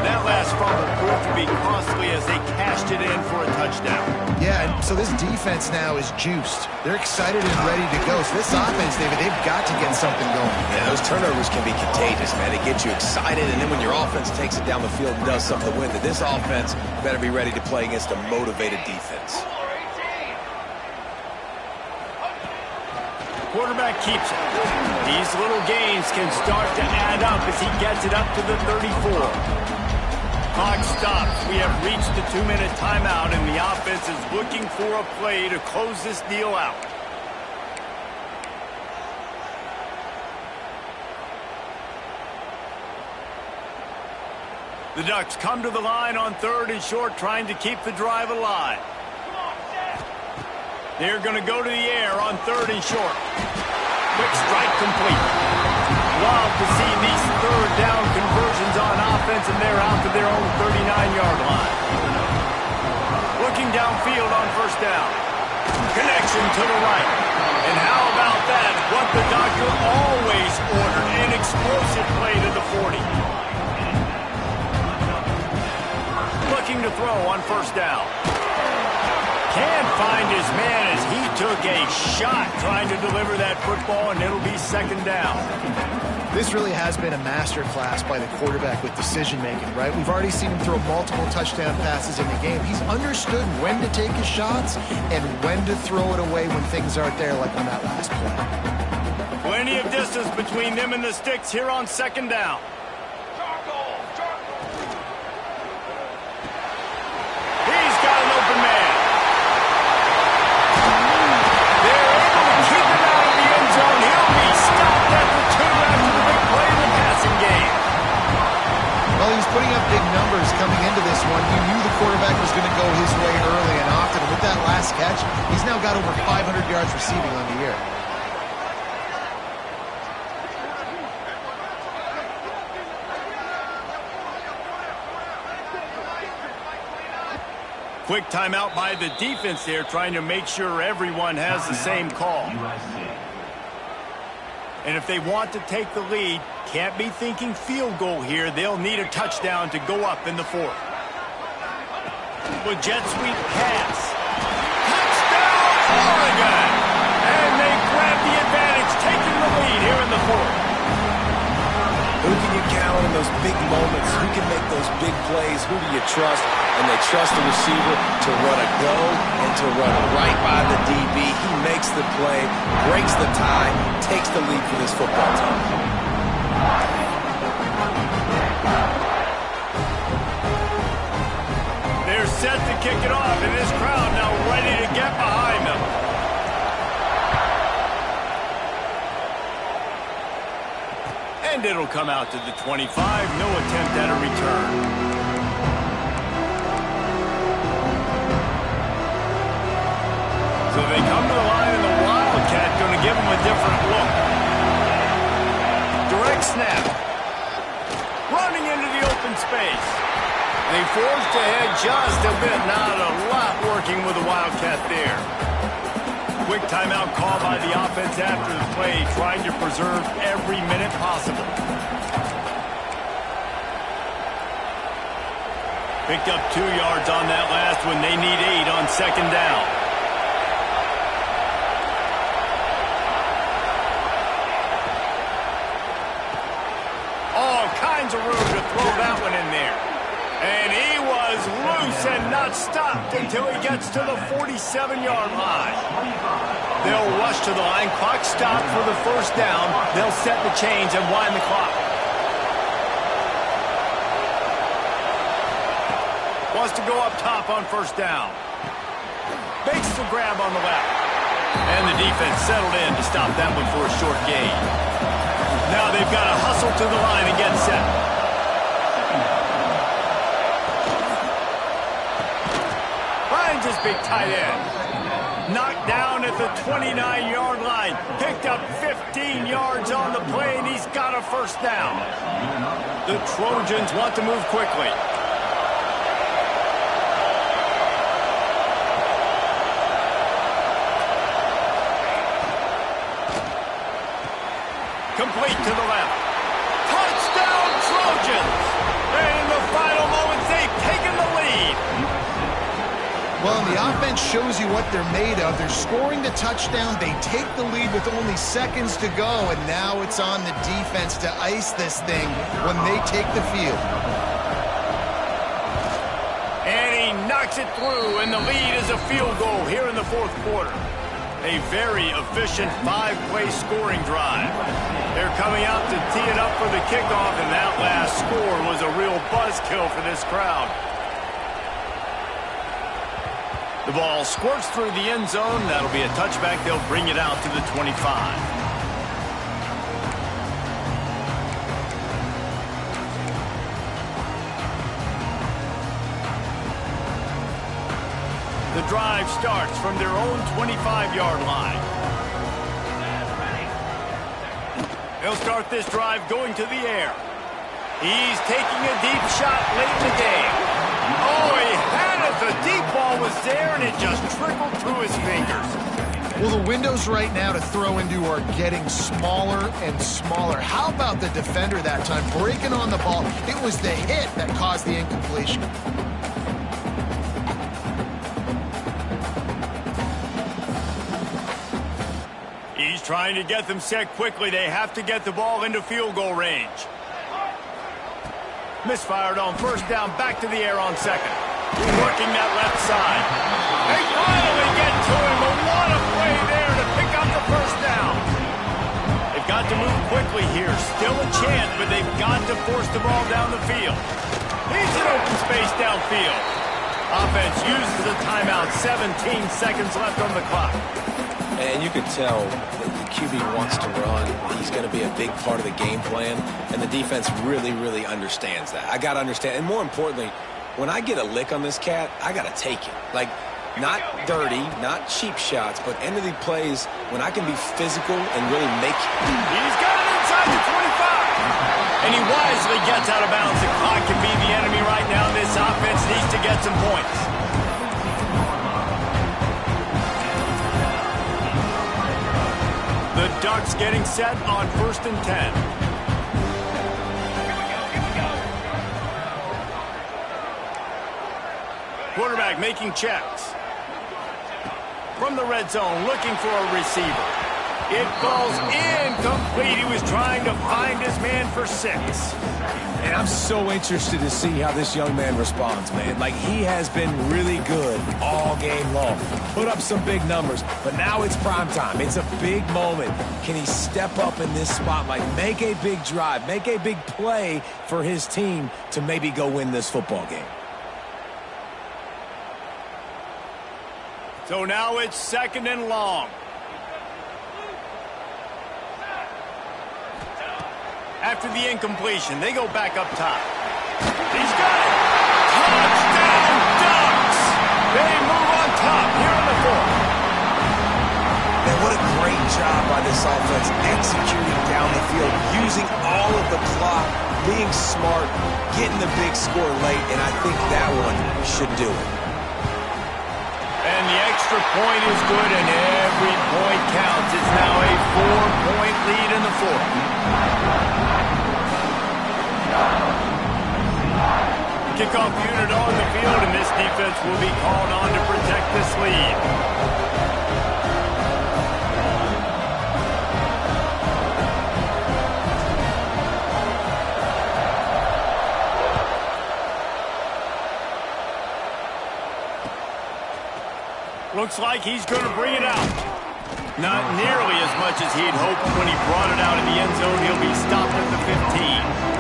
That last fumble proved to be costly as they cashed it in for a touchdown. Yeah, and so this defense now is juiced. They're excited and ready to go. So this offense, David, they've got to get something going. Yeah, those turnovers can be contagious, man. They get you excited, and then when your offense takes it down the field and does something with it, this offense better be ready to play against a motivated defense. Quarterback keeps it. These little gains can start to add up as he gets it up to the 34. Clock stops. We have reached the 2-minute timeout, and the offense is looking for a play to close this deal out. The Ducks come to the line on 3rd and short, trying to keep the drive alive. They're going to go to the air on 3rd and short. Quick strike complete. Love to see these 3rd down conversions on offense, and they're out to their own 39-yard line. Looking downfield on 1st down. Connection to the right. And how about that? What the doctor always ordered, an explosive play to the 40. Looking to throw on 1st down. Can't find his man as he took a shot trying to deliver that football, and it'll be 2nd down. This really has been a master class by the quarterback with decision-making, right? We've already seen him throw multiple touchdown passes in the game. He's understood when to take his shots and when to throw it away when things aren't there, like on that last play. Plenty of distance between them and the sticks here on 2nd down. He's got an open man. They're able to keep him out of the end zone. He'll be stopped at the 2 after the big play in the passing game. Well, he was putting up big numbers coming into this one. He knew the quarterback was going to go his way early and often. And with that last catch, he's now got over 500 yards receiving on the year. Quick timeout by the defense there, trying to make sure everyone has the same call. And if they want to take the lead, can't be thinking field goal here. They'll need a touchdown to go up in the 4th. With jet sweep pass. Touchdown, Oregon! And they grab the advantage, taking the lead here in the 4th. Who can you count in those big moments? Who can make those big plays? Who do you trust? And they trust the receiver to run a go and to run right by the DB. He makes the play, breaks the tie, takes the lead for this football team. They're set to kick it off, and this crowd now ready to get behind them. And it'll come out to the 25. No attempt at a return. So they come to the line, and the Wildcat going to give them a different look. Direct snap. Running into the open space. They forced ahead just a bit. Not a lot working with the Wildcat there. Quick timeout call by the offense after the play, trying to preserve every minute possible. Picked up 2 yards on that last one. They need 8 on 2nd down. not stopped until he gets to the 47-yard line. They'll rush to the line. Clock stopped for the first down. They'll set the chains and wind the clock. Wants to go up top on first down. Makes the grab on the left. And the defense settled in to stop that one for a short gain. Now they've got to hustle to the line and get set. Finds his big tight end. Knocked down at the 29-yard line. Picked up 15 yards on the play, and he's got a first down. The Trojans want to move quickly. Complete to the left. Touchdown, Trojans! And in the final moments, they've taken the lead. Well, the offense shows you what they're made of. They're scoring the touchdown. They take the lead with only seconds to go, and now it's on the defense to ice this thing when they take the field. And he knocks it through, and the lead is a field goal here in the fourth quarter. A very efficient 5-play scoring drive. They're coming out to tee it up for the kickoff, and that last score was a real buzzkill for this crowd. The ball squirts through the end zone. That'll be a touchback. They'll bring it out to the 25. The drive starts from their own 25-yard line. They'll start this drive going to the air. He's taking a deep shot late in the game. Oh, he had it. The deep ball was there, and it just trickled through his fingers. Well, the windows right now to throw into are getting smaller and smaller. How about the defender that time breaking on the ball? It was the hit that caused the incompletion. He's trying to get them set quickly. They have to get the ball into field goal range. Misfired on first down, back to the air on second. Working that left side. They finally get to him, but what a play there to pick up the first down. They've got to move quickly here. Still a chance, but they've got to force the ball down the field. He's in open space downfield. Offense uses a timeout. 17 seconds left on the clock. And you could tell that the QB wants to run. He's going to be a big part of the game plan, and the defense really, really understands that. I got to understand, and more importantly, when I get a lick on this cat, I got to take it. Like, not dirty, not cheap shots, but end of the plays when I can be physical and really make it. He's got it inside the 25. And he wisely gets out of bounds. The clock can be the enemy right now. This offense needs to get some points. The Ducks getting set on 1st and 10. Quarterback making checks. From the red zone, looking for a receiver. It falls incomplete. He was trying to find his man for 6. And I'm so interested to see how this young man responds, man. Like, he has been really good all game long. Put up some big numbers, but now it's prime time. It's a big moment. Can he step up in this spotlight, make a big drive, make a big play for his team to maybe go win this football game? So now it's 2nd and long. After the incompletion, they go back up top. He's got it! Touchdown, Ducks! They move on top here in the 4th. Man, what a great job by this offense executing down the field, using all of the clock, being smart, getting the big score late, and I think that one should do it. And the extra point is good, and every point counts. It's now a 4-point lead in the 4th. Kickoff unit on the field, and this defense will be called on to protect this lead. Looks like he's going to bring it out. Not nearly as much as he'd hoped when he brought it out in the end zone. He'll be stopped at the 15.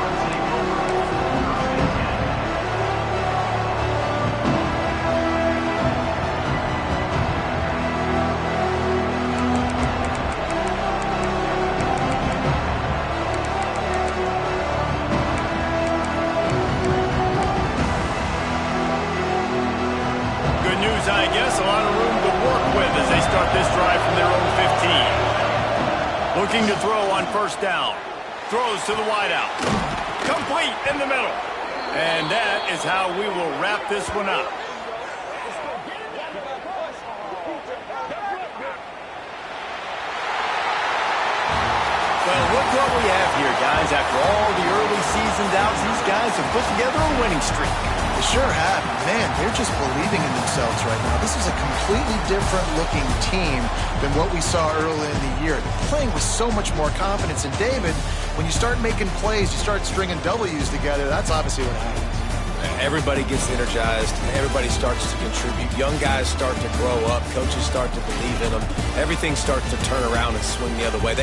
I guess a lot of room to work with as they start this drive from their own 15. Looking to throw on first down. Throws to the wideout. Complete in the middle. And that is how we will wrap this one up. Well, look what we have here, guys. After all the early season doubts, these guys have put together a winning streak. They sure have. Man, they're just believing in themselves right now. This is a completely different looking team than what we saw early in the year. They're playing with so much more confidence. And David, when you start making plays, you start stringing W's together, that's obviously what happens. Everybody gets energized. Everybody starts to contribute. Young guys start to grow up. Coaches start to believe in them. Everything starts to turn around and swing the other way.